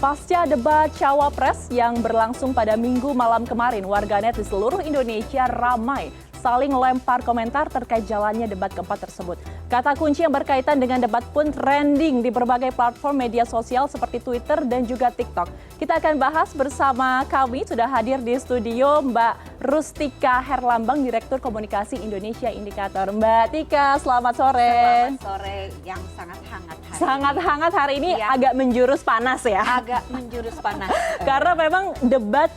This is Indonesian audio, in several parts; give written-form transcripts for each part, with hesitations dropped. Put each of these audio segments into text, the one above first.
Pasca debat Cawapres yang berlangsung pada Minggu malam kemarin, warganet di seluruh Indonesia ramai saling lempar komentar terkait jalannya debat keempat tersebut. Kata kunci yang berkaitan dengan debat pun trending di berbagai platform media sosial seperti Twitter dan juga TikTok. Kita akan bahas bersama kami, sudah hadir di studio Mbak Rustika Herlambang, Direktur Komunikasi Indonesia Indikator. Mbak Tika, selamat sore. Selamat sore yang sangat hangat hari Sangat ini. hangat hari ini Ya. agak menjurus panas ya. Agak menjurus panas. Karena memang debat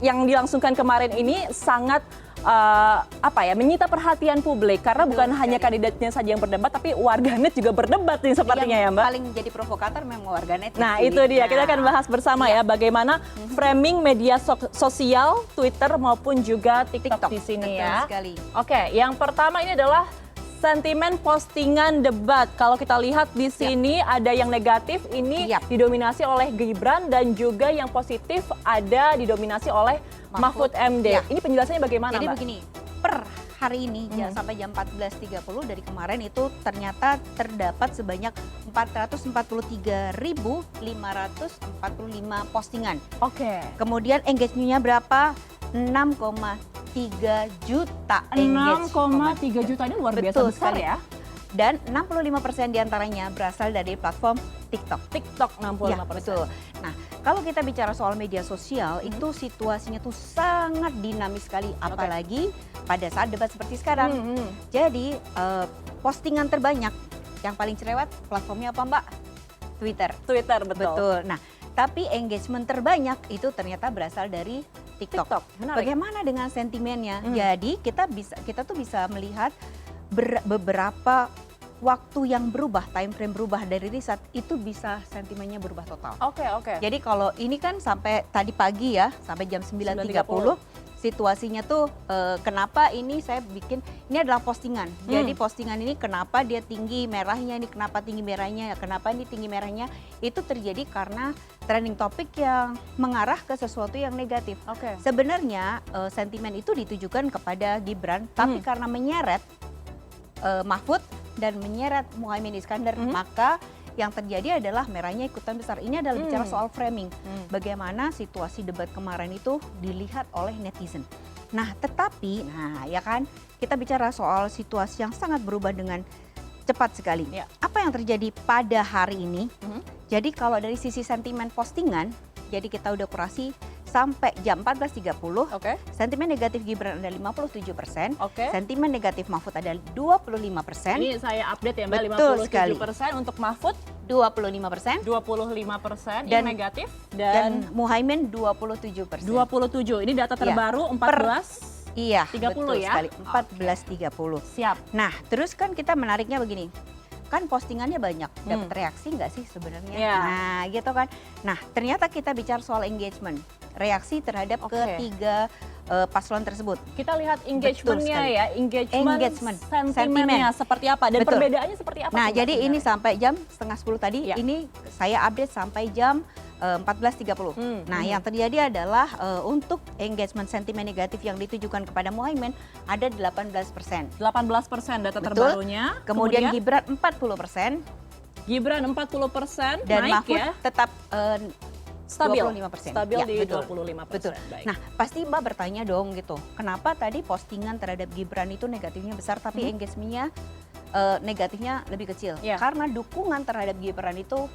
yang dilangsungkan kemarin ini sangat menyita perhatian publik karena bukan hanya kandidatnya saja yang berdebat tapi warganet juga berdebat nih sepertinya ya, yang Mbak. paling jadi provokator memang warganet. Nah, sih. itu dia. Kita akan bahas bersama ya bagaimana framing media sosial, Twitter maupun juga TikTok di sini betul ya. sekali. Oke, yang pertama ini adalah sentimen postingan debat. Kalau kita lihat di sini ada yang negatif, ini didominasi oleh Gibran, dan juga yang positif ada didominasi oleh Mahfud MD. Ini penjelasannya bagaimana, Jadi Mbak? begini, per hari ini sampai jam 14.30 dari kemarin itu ternyata terdapat sebanyak 443.545 postingan. Oke. Kemudian engagement-nya berapa? 6,3 juta engage. 6,3 juta ini luar biasa Betul besar sekali. ya. Dan 65% diantaranya berasal dari platform TikTok. TikTok 65%. Ya, betul. Nah, kalau kita bicara soal media sosial, itu situasinya tuh sangat dinamis sekali, apalagi pada saat debat seperti sekarang. Jadi, postingan terbanyak yang paling cerewet platformnya apa, Mbak? Twitter. Twitter, betul. Betul. Nah, tapi engagement terbanyak itu ternyata berasal dari TikTok. Menarik. Bagaimana dengan sentimennya? Jadi, kita tuh bisa melihat beberapa waktu yang berubah, time frame berubah dari riset, itu bisa sentimennya berubah total. Oke. Jadi kalau ini kan sampai tadi pagi ya, sampai jam 9.30, situasinya tuh kenapa ini saya bikin, ini adalah postingan. Jadi postingan ini kenapa dia tinggi merahnya, ini kenapa tinggi merahnya, kenapa ini tinggi merahnya, itu terjadi karena trending topik yang mengarah ke sesuatu yang negatif. Sebenarnya sentimen itu ditujukan kepada Gibran, tapi karena menyeret Mahfud dan menyeret Muhaimin Iskandar, maka yang terjadi adalah merahnya ikutan besar. Ini adalah bicara soal framing. Bagaimana situasi debat kemarin itu dilihat oleh netizen. Nah, tetapi, ya kan, kita bicara soal situasi yang sangat berubah dengan cepat sekali. Apa yang terjadi pada hari ini? Jadi kalau dari sisi sentimen postingan, jadi kita udah kurasi sampai jam 14.30, sentimen negatif Gibran ada 57%, sentimen negatif Mahfud ada 25%. Ini saya update ya, Mbak, Betul 57% untuk Mahfud, 25%, 25% yang negatif, dan Muhaimin 27%. 27. Ini data terbaru 14. Iya, 30 betul ya? sekali, 14.30. Siap. Nah, terus kan kita menariknya begini. Kan postingannya banyak, dapat reaksi nggak sih sebenarnya? Nah, gitu kan. Nah, ternyata kita bicara soal engagement, reaksi terhadap ketiga paslon tersebut. Kita lihat engagement-nya ya, engagement sentimennya seperti apa dan perbedaannya seperti apa? Nah, jadi ini sampai jam 9:30 tadi, ini saya update sampai jam 14.30. Nah, yang terjadi adalah untuk engagement sentimen negatif yang ditujukan kepada Muhaimin ada 18%. 18% data terbarunya. Kemudian Gibran 40%. Gibran 40% dan naik Mahfud ya. tetap stabil 25%. Stabil Ya, di betul. 25%. Betul. Baik. Nah, pasti Mbak bertanya dong gitu. Kenapa tadi postingan terhadap Gibran itu negatifnya besar tapi engagementnya negatifnya lebih kecil? Karena dukungan terhadap Gibran itu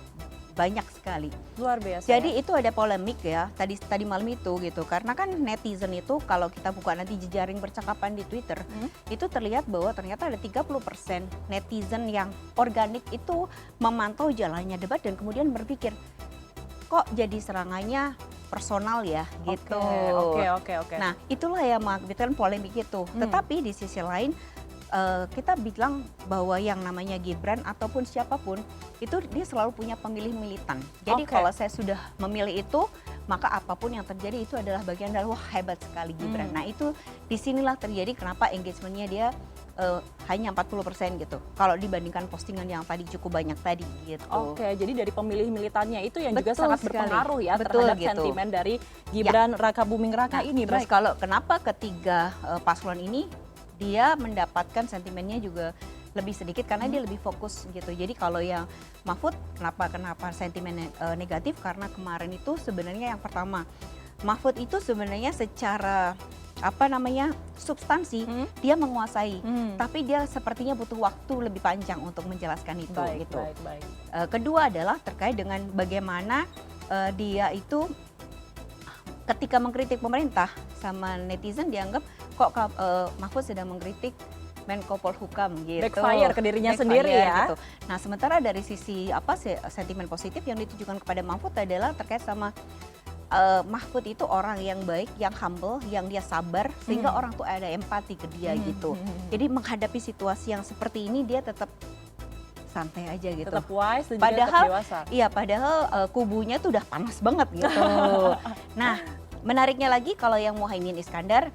banyak sekali. Luar biasa. Jadi itu ada polemik ya tadi malam itu gitu. Karena kan netizen itu kalau kita buka nanti jejaring percakapan di Twitter, itu terlihat bahwa ternyata ada 30% netizen yang organik itu memantau jalannya debat dan kemudian berpikir, kok jadi serangannya personal ya gitu. Oke. Nah, itulah yang mengakibatkan polemik itu. Tetapi di sisi lain kita bilang bahwa yang namanya Gibran ataupun siapapun itu dia selalu punya pemilih militan. Jadi kalau saya sudah memilih itu, maka apapun yang terjadi itu adalah bagian dari wah hebat sekali Gibran. Nah, itu disinilah terjadi kenapa engagementnya dia hanya 40% gitu. Kalau dibandingkan postingan yang tadi cukup banyak tadi gitu. Oke, jadi dari pemilih militannya itu yang juga sangat sekali. berpengaruh ya Betul, terhadap gitu. sentimen dari Gibran Raka Buming Raka ini. Terus kalau kenapa ketiga paslon ini dia mendapatkan sentimennya juga lebih sedikit karena dia lebih fokus gitu. Jadi kalau yang Mahfud kenapa sentimen negatif karena kemarin itu sebenarnya yang pertama Mahfud itu sebenarnya secara substansi dia menguasai, tapi dia sepertinya butuh waktu lebih panjang untuk menjelaskan itu gitu. Baik. Kedua adalah terkait dengan bagaimana dia itu ketika mengkritik pemerintah sama netizen dianggap kok Mahfud sedang mengkritik Menko Polhukam gitu. Backfire ke dirinya sendiri ya. Gitu. Nah, sementara dari sisi sentimen positif yang ditujukan kepada Mahfud adalah terkait sama Mahfud itu orang yang baik, yang humble, yang dia sabar, sehingga orang tuh ada empati ke dia gitu. Jadi menghadapi situasi yang seperti ini dia tetap santai aja gitu. Tetap wise dan juga tetap dewasa. Iya, padahal kubunya tuh udah panas banget gitu. Nah, menariknya lagi kalau yang Muhaimin Iskandar,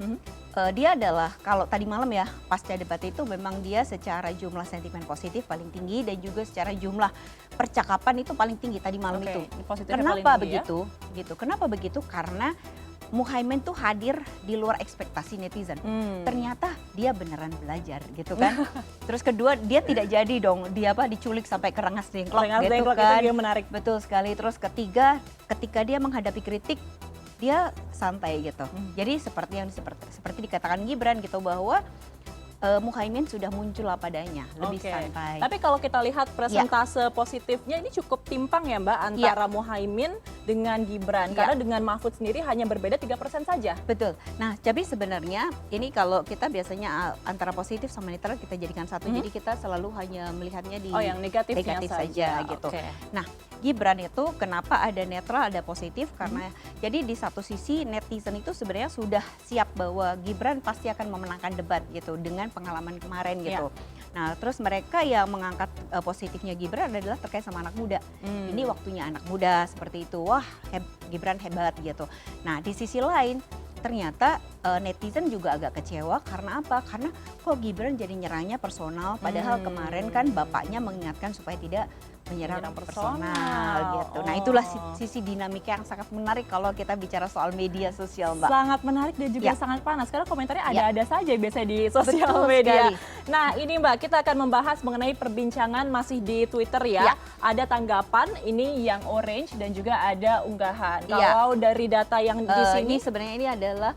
dia adalah kalau tadi malam ya pasca debat itu memang dia secara jumlah sentimen positif paling tinggi dan juga secara jumlah percakapan itu paling tinggi tadi malam itu. Kenapa begitu? Gitu. Kenapa begitu? Karena Muhaimin tuh hadir di luar ekspektasi netizen. Ternyata dia beneran belajar gitu kan. Terus kedua dia tidak jadi dong dia diculik sampai ke rengas dengklok gitu kan. Itu menarik. Betul sekali. Terus ketiga ketika dia menghadapi kritik dia santai gitu. Jadi seperti dikatakan Gibran gitu bahwa Muhaimin sudah muncul apa adanya, lebih santai. Tapi kalau kita lihat persentase positifnya ini cukup timpang ya Mbak antara Muhaimin dengan Gibran. Karena dengan Mahfud sendiri hanya berbeda 3% saja. Betul. Nah, tapi sebenarnya ini kalau kita biasanya antara positif sama netral kita jadikan satu. Jadi kita selalu hanya melihatnya di yang negatif saja gitu. Nah, Gibran itu kenapa ada netral, ada positif karena jadi di satu sisi netizen itu sebenarnya sudah siap bahwa Gibran pasti akan memenangkan debat gitu dengan pengalaman kemarin gitu. Nah, terus mereka yang mengangkat positifnya Gibran adalah terkait sama anak muda. Ini waktunya anak muda seperti itu. Wah, Gibran hebat gitu. Nah, di sisi lain ternyata netizen juga agak kecewa karena apa? Karena kok Gibran jadi nyerangnya personal padahal kemarin kan bapaknya mengingatkan supaya tidak menyerang personal gitu. Nah, itulah sisi dinamika yang sangat menarik kalau kita bicara soal media sosial, Mbak. Sangat menarik dan juga sangat panas karena komentarnya ada-ada saja biasanya di sosial media. Nah, ini Mbak, kita akan membahas mengenai perbincangan masih di Twitter ya. Ada tanggapan, ini yang orange dan juga ada unggahan. Kalau dari data yang di sini sebenarnya ini adalah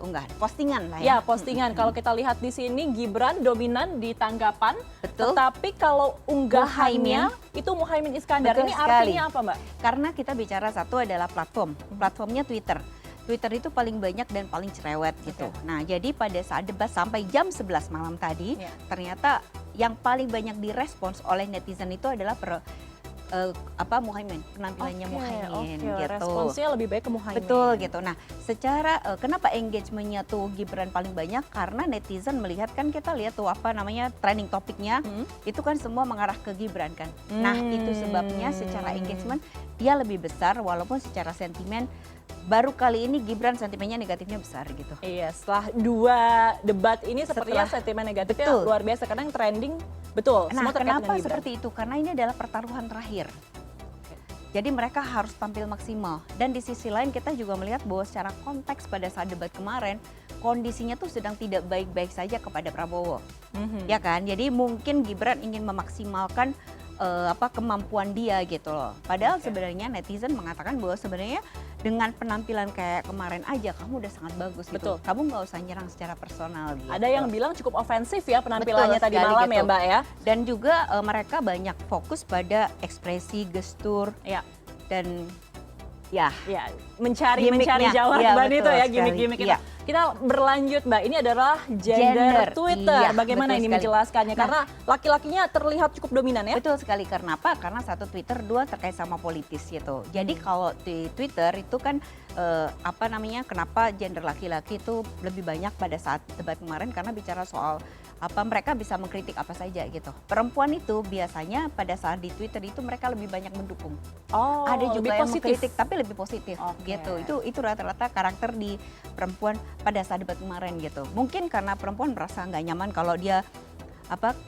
unggahan, postingan lah ya. Ya, postingan. Kalau kita lihat di sini Gibran dominan di tanggapan. Betul. Tetapi kalau unggahannya itu Muhaimin Iskandar. Betul ini sekali. Artinya apa, Mbak? Karena kita bicara satu adalah platform. Platformnya Twitter. Twitter itu paling banyak dan paling cerewet gitu. Nah, jadi pada saat debat sampai jam 11 malam tadi, ternyata yang paling banyak direspons oleh netizen itu adalah Muhaimin, penampilannya Muhaimin gitu. Responsnya lebih baik ke Muhaimin. Betul gitu. Nah, secara kenapa engagementnya tuh Gibran paling banyak? Karena netizen melihat kan kita lihat tuh trending topiknya itu kan semua mengarah ke Gibran kan. Nah, itu sebabnya secara engagement dia lebih besar walaupun secara sentimen baru kali ini Gibran sentimennya negatifnya besar gitu. Iya, setelah 2 debat ini sepertinya sentimen negatifnya luar biasa karena yang trending betul. Nah, semua kenapa seperti itu? Karena ini adalah pertaruhan terakhir. Jadi mereka harus tampil maksimal. Dan di sisi lain kita juga melihat bahwa secara konteks pada saat debat kemarin kondisinya tuh sedang tidak baik-baik saja kepada Prabowo. Ya kan? Jadi mungkin Gibran ingin memaksimalkan kemampuan dia gitu loh. Padahal sebenarnya netizen mengatakan bahwa sebenarnya dengan penampilan kayak kemarin aja kamu udah sangat bagus gitu. Kamu nggak usah nyerang secara personal gitu. Ada yang bilang cukup ofensif ya penampilannya tadi malam gitu. Ya Mbak ya. Dan juga mereka banyak fokus pada ekspresi, gestur dan mencari jawaban itu ya gimmick-gimmick itu. Kita berlanjut Mbak, ini adalah gender Twitter. Bagaimana ini menjelaskannya? Karena laki-lakinya terlihat cukup dominan ya? Betul sekali, karena apa? Karena satu Twitter, dua terkait sama politis gitu. Jadi kalau di Twitter itu kan kenapa gender laki-laki itu lebih banyak pada saat debat kemarin karena bicara soal mereka bisa mengkritik apa saja gitu. Perempuan itu biasanya pada saat di Twitter itu mereka lebih banyak mendukung. Ada juga yang mengkritik tapi lebih positif gitu. Itu rata-rata karakter di perempuan pada saat debat kemarin gitu. Mungkin karena perempuan merasa nggak nyaman kalau dia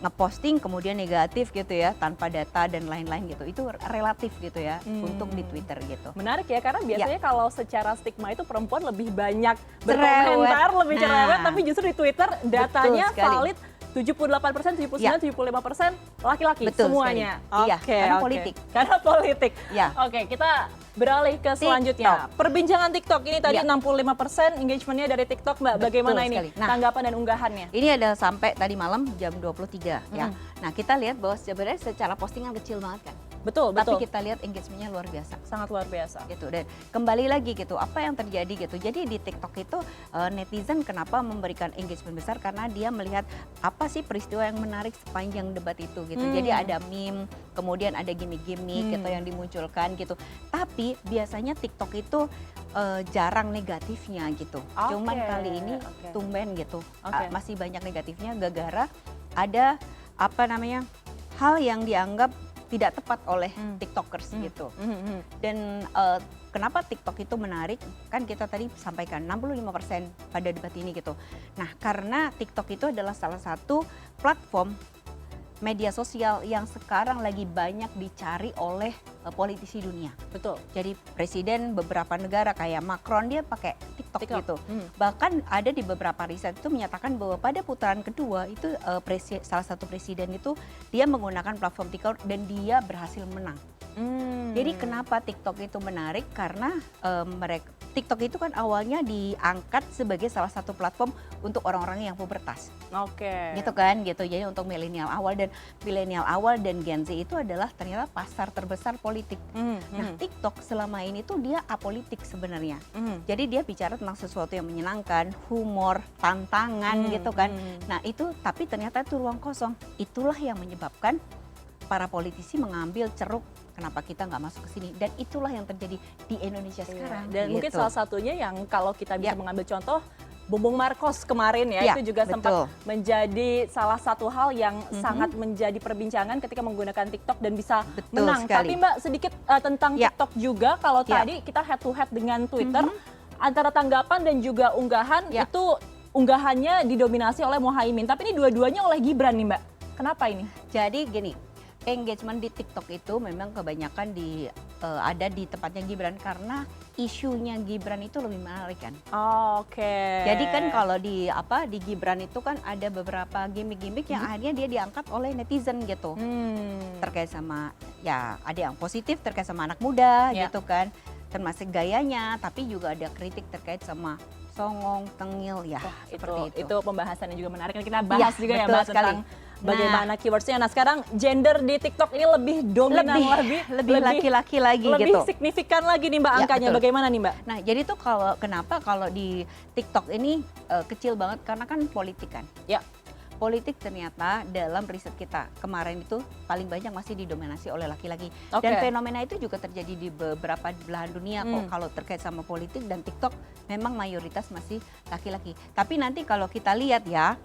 ngeposting kemudian negatif gitu ya tanpa data dan lain-lain gitu. Itu relatif gitu ya untuk di Twitter gitu. Menarik ya karena biasanya kalau secara stigma itu perempuan lebih banyak berkomentar, lebih cerewet, tapi justru di Twitter datanya valid 78%, 79%, 75% laki-laki Betul semuanya. sekali. Iya, karena politik. Karena politik. Ya. Oke, kita beralih ke selanjutnya. Perbincangan TikTok ini tadi 65% engagementnya dari TikTok, Mbak. Bagaimana ini sekali. Nah, tanggapan dan unggahannya? Ini adalah sampai tadi malam jam 23 ya. Nah, kita lihat bahwa sebenarnya secara postingan kecil banget kan. Betul, Tapi betul. kita lihat engagementnya luar biasa. Sangat luar biasa. Gitu, dan kembali lagi gitu, apa yang terjadi gitu. Jadi di TikTok itu netizen kenapa memberikan engagement besar, karena dia melihat apa sih peristiwa yang menarik sepanjang debat itu gitu. Jadi ada meme, kemudian ada gimmick-gimmick gitu yang dimunculkan gitu. Tapi biasanya TikTok itu jarang negatifnya gitu. Cuman kali ini tumben gitu. Masih banyak negatifnya gara-gara ada apa namanya? Hal yang dianggap tidak tepat oleh TikTokers gitu. Dan kenapa TikTok itu menarik? Kan kita tadi sampaikan 65% pada debat ini gitu. Nah, karena TikTok itu adalah salah satu platform media sosial yang sekarang lagi banyak dicari oleh politisi dunia. Betul. Jadi presiden beberapa negara kayak Macron dia pakai TikTok gitu. Bahkan ada di beberapa riset itu menyatakan bahwa pada putaran kedua itu salah satu presiden itu dia menggunakan platform TikTok dan dia berhasil menang. Jadi kenapa TikTok itu menarik? Karena TikTok itu kan awalnya diangkat sebagai salah satu platform untuk orang-orang yang pubertas. Gitu kan, gitu. Jadi untuk milenial awal dan Gen Z itu adalah ternyata pasar terbesar politik. Nah, TikTok selama ini tuh dia apolitik sebenarnya. Jadi dia bicara tentang sesuatu yang menyenangkan, humor, tantangan gitu kan. Nah, itu tapi ternyata itu ruang kosong. Itulah yang menyebabkan para politisi mengambil ceruk kenapa kita nggak masuk ke sini, dan itulah yang terjadi di Indonesia sekarang. Dan gitu. mungkin salah satunya yang kalau kita bisa mengambil contoh Bumbung Markos kemarin ya, itu juga sempat menjadi salah satu hal yang sangat menjadi perbincangan ketika menggunakan TikTok dan bisa menang. Tapi Mbak sedikit tentang TikTok juga, kalau tadi kita head to head dengan Twitter, antara tanggapan dan juga unggahan itu unggahannya didominasi oleh Muhaimin, tapi ini dua-duanya oleh Gibran nih Mbak. Kenapa ini? Jadi gini, engagement di TikTok itu memang kebanyakan ada di tempatnya Gibran karena isunya Gibran itu lebih menarik kan. Jadi kan kalau di Gibran itu kan ada beberapa gimmick-gimmick yang akhirnya dia diangkat oleh netizen gitu. Terkait sama ya ada yang positif terkait sama anak muda gitu kan. Termasuk gayanya, tapi juga ada kritik terkait sama songong, tengil ya. Seperti itu. Itu pembahasannya juga menarik. Kita bahas juga ya Mbak sekali. tentang bagaimana keywordsnya. Nah sekarang gender di TikTok ini lebih dominan, lebih laki-laki lagi lebih gitu. signifikan lagi nih Mbak angkanya. Bagaimana nih Mbak? Nah jadi tuh kenapa kalau di TikTok ini kecil banget karena kan politik kan. Politik ternyata dalam riset kita kemarin itu paling banyak masih didominasi oleh laki-laki. Dan fenomena itu juga terjadi di beberapa belahan dunia kok kalau terkait sama politik, dan TikTok memang mayoritas masih laki-laki. Tapi nanti kalau kita lihat ya,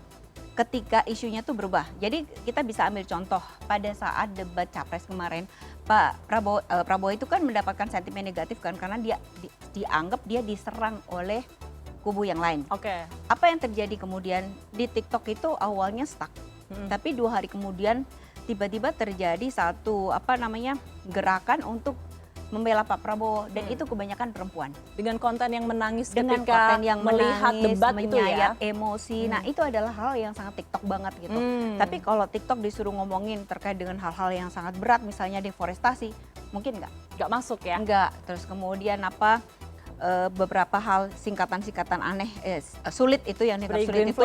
ketika isunya tuh berubah. Jadi kita bisa ambil contoh pada saat debat Capres kemarin, Pak Prabowo itu kan mendapatkan sentimen negatif kan karena dia dianggap dia diserang oleh kubu yang lain. Apa yang terjadi kemudian di TikTok itu awalnya stuck, tapi 2 hari kemudian tiba-tiba terjadi satu gerakan untuk membela Pak Prabowo, dan itu kebanyakan perempuan. Dengan konten yang menangis dengan ketika konten yang melihat menangis, debat itu ya. Emosi. Nah itu adalah hal yang sangat TikTok banget gitu. Tapi kalau TikTok disuruh ngomongin terkait dengan hal-hal yang sangat berat, misalnya deforestasi, mungkin nggak masuk ya? Nggak. Terus kemudian beberapa hal singkatan-singkatan aneh, sulit itu yang dianggap sulit itu.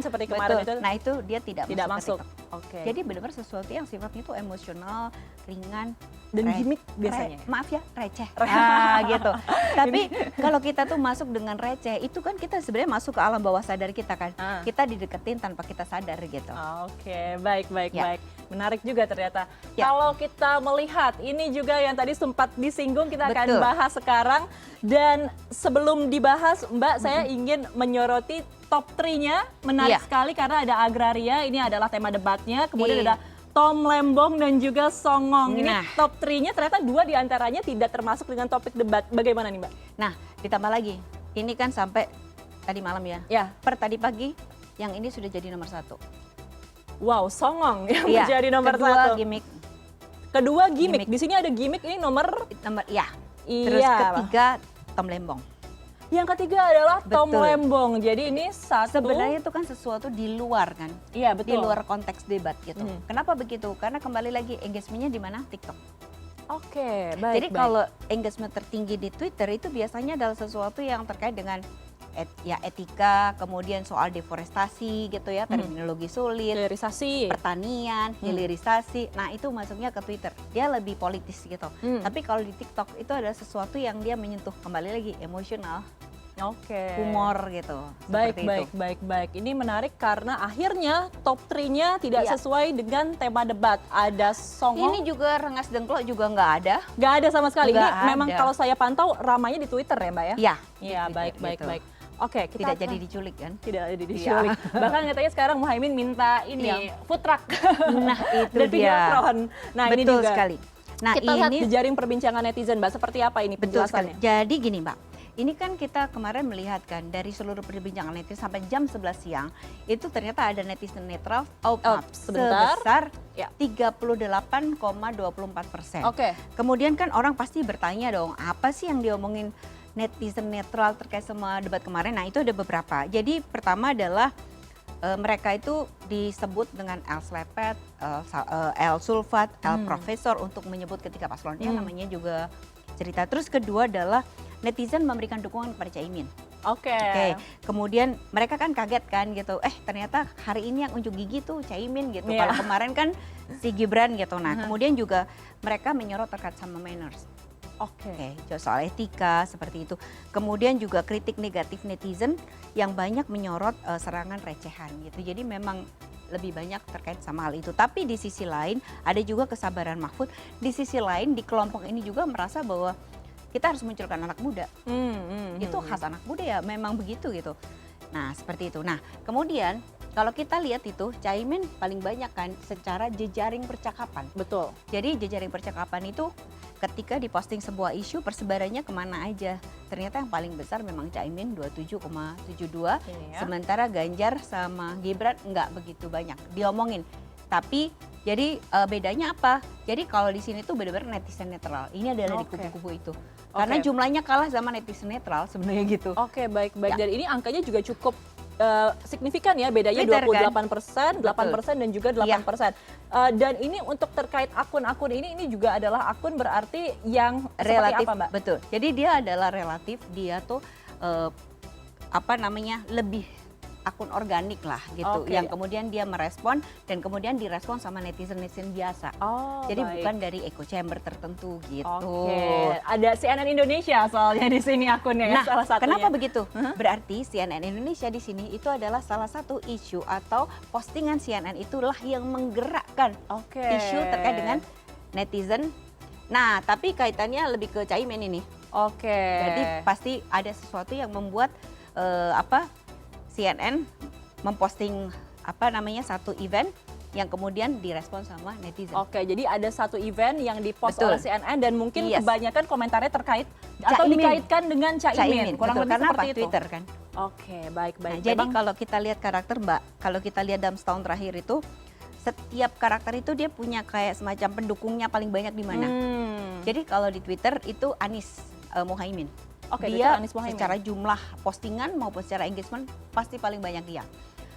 Seperti kemarin itu. Nah itu dia tidak masuk. Ke Jadi benar-benar sesuatu yang sifatnya itu emosional, ringan, dan gimmick biasanya. Maaf ya, receh. Gitu. Tapi kalau kita tuh masuk dengan receh, itu kan kita sebenarnya masuk ke alam bawah sadar kita kan. Kita dideketin tanpa kita sadar gitu. Baik. Menarik juga ternyata. Kalau kita melihat, ini juga yang tadi sempat disinggung, kita akan bahas sekarang. Dan sebelum dibahas, Mbak, saya ingin menyoroti top 3-nya. Menarik sekali karena ada agraria, ini adalah tema debatnya. Kemudian ada Tom Lembong dan juga Songong. Ini top 3-nya ternyata 2 diantaranya tidak termasuk dengan topik debat. Bagaimana nih Mbak? Nah ditambah lagi, ini kan sampai tadi malam ya. Per tadi pagi yang ini sudah jadi nomor 1. Wow, Songong yang menjadi nomor 1. Kedua gimmick. Di sini ada gimmick, ini nomor ya. Terus ketiga Tom Lembong. Yang ketiga adalah Tom Betul. Lembong. Jadi ini satu. Sebenarnya itu kan sesuatu di luar kan, Iya di betul. luar konteks debat gitu. Kenapa begitu? Karena kembali lagi engagementnya di mana? TikTok. Oke, baik. Jadi kalau engagement tertinggi di Twitter itu biasanya adalah sesuatu yang terkait dengan etika, kemudian soal deforestasi gitu ya, terminologi sulit, hilirisasi. pertanian, hilirisasi. Nah, itu masuknya ke Twitter. Dia lebih politis gitu. Tapi kalau di TikTok itu adalah sesuatu yang dia menyentuh kembali lagi emosional, Oke. humor gitu. Baik, seperti baik, itu. baik, baik. Ini menarik karena akhirnya top 3-nya tidak Iya. sesuai dengan tema debat. Ada songong, Ini juga rengas dengklok juga nggak ada. nggak ada sama sekali. Ini Nggak memang ada. kalau saya pantau ramainya di Twitter ya Mbak ya? Iya. Iya, di baik, Twitter baik, gitu. baik. Oke, kita Tidak akan- jadi diculik kan? tidak jadi diculik. Bahkan katanya sekarang Muhaimin minta ini Iya. food truck Nah, itu dan dia. videotron. Nah, ini Betul juga. sekali. Nah, Kita lihat ini jejaring perbincangan netizen, Mbak. Seperti apa ini betul sekali. penjelasannya? Jadi gini, Mbak. Ini kan kita kemarin melihat kan dari seluruh perbincangan netizen sampai jam 11 siang itu ternyata ada netizen netral sebentar. sebesar Ya. 38,24%. Oke. Kemudian kan orang pasti bertanya dong, apa sih yang diomongin netizen netral terkait sama debat kemarin? Nah, itu ada beberapa. Jadi pertama adalah mereka itu disebut dengan El Slepet, El Sulfat, El Profesor untuk menyebut ketiga paslonnya, namanya juga cerita. Terus kedua adalah netizen memberikan dukungan kepada Caimin. Oke. Oke, kemudian mereka kan kaget kan gitu, ternyata hari ini yang unjuk gigi tuh Caimin gitu. Iya. Kalau kemarin kan si Gibran gitu. Nah, kemudian juga mereka menyorot terkait sama manners. Oke. Soal etika seperti itu. Kemudian juga kritik negatif netizen yang banyak menyorot serangan recehan gitu. Jadi memang lebih banyak terkait sama hal itu. Tapi di sisi lain ada juga kesabaran Mahfud. Di sisi lain di kelompok ini juga merasa bahwa kita harus munculkan anak muda. Itu khas anak muda ya, memang begitu gitu. Nah, seperti itu. Nah, kemudian kalau kita lihat itu Caimin paling banyak kan secara jejaring percakapan. Betul. Jadi jejaring percakapan itu ketika diposting sebuah isu persebarannya kemana aja. Ternyata yang paling besar memang Caimin 27,72. Ini ya. Sementara Ganjar sama Gibran nggak begitu banyak diomongin. Tapi jadi bedanya apa? Jadi kalau di sini tuh benar-benar netizen netral. Ini adalah di Oke. kubu-kubu itu. Karena Oke. jumlahnya kalah sama netizen netral sebenarnya gitu. Oke, baik, baik. Ya. Dan ini angkanya juga cukup signifikan ya, bedanya Benar, 28%, 8% Betul. dan juga 8%. Dan ini untuk terkait akun-akun ini juga adalah akun berarti yang Relatif, seperti apa, Mbak? betul. Jadi dia adalah relatif, dia tuh lebih akun organik lah gitu, Oke. yang kemudian dia merespon dan kemudian direspon sama netizen-netizen biasa. Oh, Jadi baik. bukan dari echo chamber tertentu gitu. Oke, ada CNN Indonesia soalnya di sini akunnya ya, Nah, salah satunya. kenapa begitu? Berarti CNN Indonesia di sini itu adalah salah satu isu atau postingan CNN itulah yang menggerakkan Oke. isu terkait dengan netizen. Nah, tapi kaitannya lebih ke Caimin ini. Oke. Jadi pasti ada sesuatu yang membuat CNN memposting satu event yang kemudian direspon sama netizen. Oke, jadi ada satu event yang dipost Betul. oleh CNN dan mungkin Yes. kebanyakan komentarnya terkait atau Caimin. dikaitkan dengan Caimin. Kurang betul. lebih Karena seperti apa? itu. Twitter kan. Oke, baik, Nah, baik. jadi Memang- kalau kita lihat karakter Mbak, kalau kita lihat dalam setahun terakhir itu setiap karakter itu dia punya kayak semacam pendukungnya paling banyak di mana. Jadi kalau di Twitter itu Anies Muhaimin. Oke, Twitter Dia Anies Muhaimin. secara jumlah postingan maupun secara engagement pasti paling banyak dia.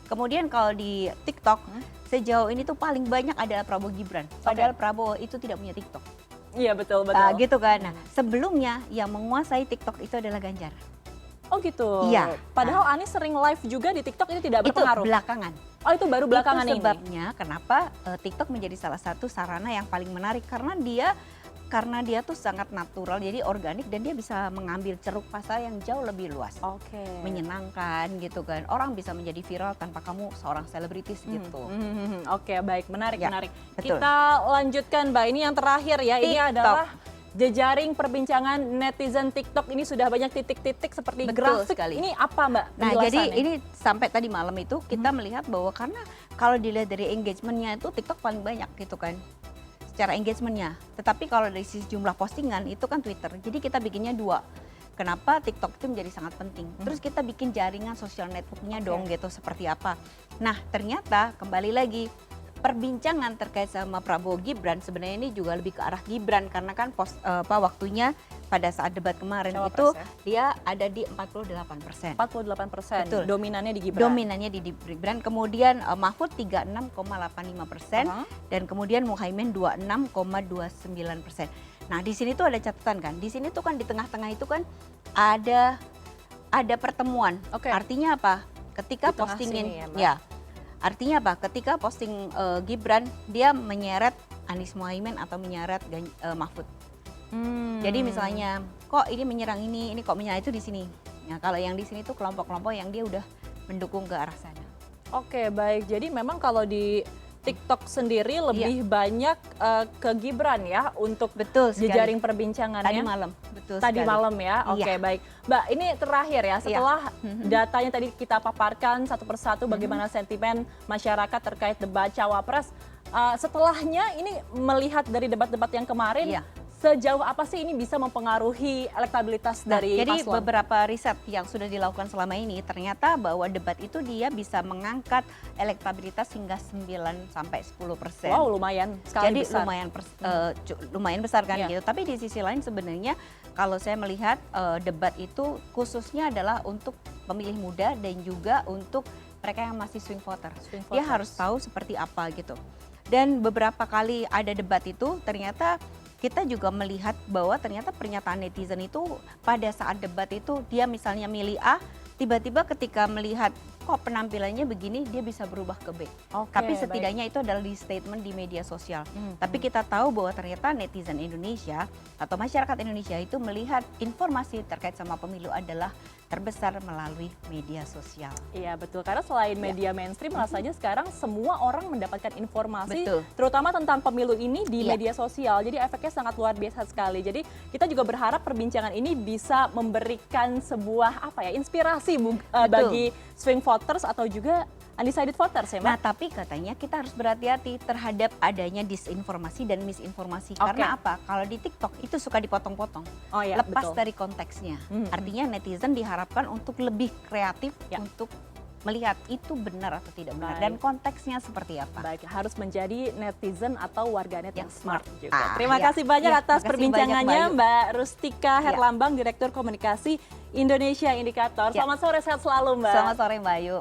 Kemudian kalau di TikTok sejauh ini tuh paling banyak adalah Prabowo Gibran. Padahal Prabowo itu tidak punya TikTok. Iya, betul, betul. Nah, gitu kan. Nah, sebelumnya yang menguasai TikTok itu adalah Ganjar. Oh gitu. Iya. Padahal Anies sering live juga di TikTok, itu tidak Itu berpengaruh. belakangan. Oh, itu baru belakangan Itu ini. sebabnya kenapa TikTok menjadi salah satu sarana yang paling menarik karena dia tuh sangat natural, jadi organik dan dia bisa mengambil ceruk pasar yang jauh lebih luas. Oke. Menyenangkan gitu kan. Orang bisa menjadi viral tanpa kamu seorang selebritis gitu. Oke, baik, menarik, Ya, menarik. betul. Kita lanjutkan, Mbak. Ini yang terakhir ya. Ini TikTok. adalah jejaring perbincangan netizen TikTok. Ini sudah banyak titik-titik seperti Betul grafik. sekali. Ini apa, Mbak? Nah, jadi penjelasannya? ini sampai tadi malam itu kita melihat bahwa karena kalau dilihat dari engagementnya itu TikTok paling banyak gitu kan. Secara engagementnya. Tetapi kalau dari sisi jumlah postingan itu kan Twitter. Jadi kita bikinnya dua. Kenapa TikTok itu menjadi sangat penting. Terus kita bikin jaringan social networknya dong gitu seperti apa. Nah, ternyata kembali lagi perbincangan terkait sama Prabowo Gibran sebenarnya ini juga lebih ke arah Gibran karena kan waktunya pada saat debat kemarin Cawapres itu ya? dia ada di 48%. 48%. Betul. Dominannya di Gibran. Dominannya di Gibran, kemudian Mahfud 36,85% dan kemudian Muhaimin 26,29%. Nah di sini tuh ada catatan kan, di sini tuh kan di tengah-tengah itu kan ada pertemuan. Oke. Artinya apa? Ketika Di tengah postingin, sini ya, Mbak. ya, artinya apa? Ketika posting Gibran dia menyeret Anies Muhaimin atau menyeret Mahfud. Jadi misalnya kok ini menyerang ini kok menyerang itu di sini. Nah kalau yang di sini tuh kelompok-kelompok yang dia udah mendukung ke arah sana. Oke, baik. Jadi memang kalau di TikTok sendiri lebih banyak ke Gibran ya untuk Betul sekali. jejaring perbincangannya. Tadi malam, betul Tadi sekali. malam ya, oke Iya. baik. Mbak, ini terakhir ya, setelah datanya tadi kita paparkan satu persatu bagaimana sentimen masyarakat terkait debat Cawapres, setelahnya ini melihat dari debat-debat yang kemarin, Iya. sejauh apa sih ini bisa mempengaruhi elektabilitas dari Jadi paslon? beberapa riset yang sudah dilakukan selama ini ternyata bahwa debat itu dia bisa mengangkat elektabilitas hingga 9 sampai 10%. Wow, lumayan sekali Jadi besar. lumayan besar kan Iya. gitu. Tapi di sisi lain sebenarnya kalau saya melihat debat itu khususnya adalah untuk pemilih muda dan juga untuk mereka yang masih swing voter. Swing Dia voters. harus tahu seperti apa gitu. Dan beberapa kali ada debat itu ternyata kita juga melihat bahwa ternyata pernyataan netizen itu pada saat debat itu dia misalnya milih A, tiba-tiba ketika melihat kok penampilannya begini dia bisa berubah ke B. Oke, Tapi baik. setidaknya itu adalah di statement di media sosial. Tapi kita tahu bahwa ternyata netizen Indonesia atau masyarakat Indonesia itu melihat informasi terkait sama pemilu adalah terbesar melalui media sosial. Iya betul, karena selain media mainstream rasanya sekarang semua orang mendapatkan informasi Betul. terutama tentang pemilu ini di Iya. media sosial. Jadi efeknya sangat luar biasa sekali. Jadi kita juga berharap perbincangan ini bisa memberikan sebuah inspirasi bagi swing voters atau juga undecided voters ya, Mbak. Nah, tapi katanya kita harus berhati-hati terhadap adanya disinformasi dan misinformasi. Oke. Karena apa? Kalau di TikTok itu suka dipotong-potong. Oh iya, Lepas betul. dari konteksnya. Mhm. Artinya netizen diharapkan untuk lebih kreatif Ya. untuk melihat itu benar atau tidak benar Baik. dan konteksnya seperti apa. Baik, harus menjadi netizen atau warganet yang smart juga. Ah, Terima ya. kasih banyak Ya, atas makasih perbincangannya banyak, Bayu. Mbak Rustika Ya. Herlambang, Direktur Komunikasi Indonesia Indikator. Ya. Selamat sore, sehat selalu Mbak. Selamat sore Mbak Ayu.